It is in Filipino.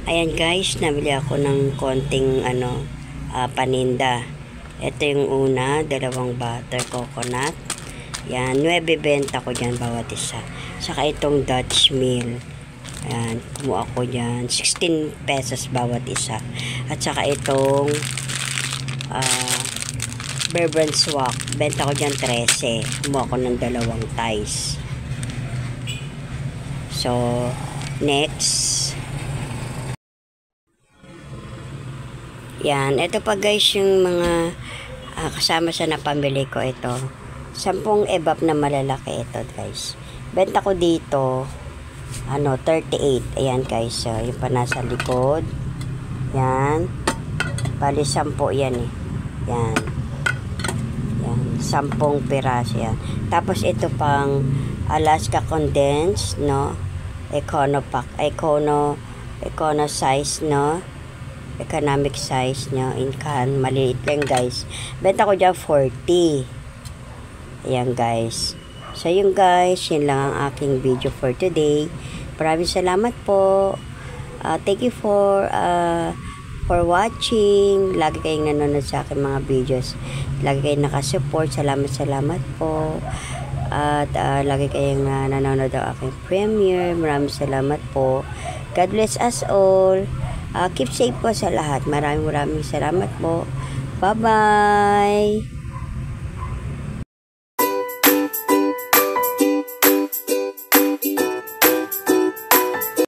Ayan guys, nabili ako ng konting paninda. Ito yung una, dalawang butter coconut. Yan, 9 benta ko dyan bawat isa. Saka itong Dutch meal. Ayan, kumuha ko dyan 16 pesos bawat isa. At saka itong Bourbon Swak. Benta ko dyan 13. Kumuha ko ng dalawang ties. So, next. Yan, ito pa guys yung mga kasama sa napamili ko ito. 10 ebap na malalaki ito guys. Benta ko dito 38. Ayan guys, yung pa nasa likod. Yan. Bali 10 yan eh. Yan. Yan, 10 piraso yan. Tapos ito pang Alaska condensed, no? Econo size, no? Economic size nyo in can. Maliit lang guys. Benta ko dyan 40. Ayan guys. So yun guys, yun lang ang aking video for today. Maraming salamat po. Thank you for watching. Lagi kayong nanonood sa aking mga videos. Lagi kayong nakasupport. Salamat po. At lagi kayong nanonood ang aking premiere. Maraming salamat po. God bless us all. Keep safe po sa lahat. Maraming salamat po. Bye-bye!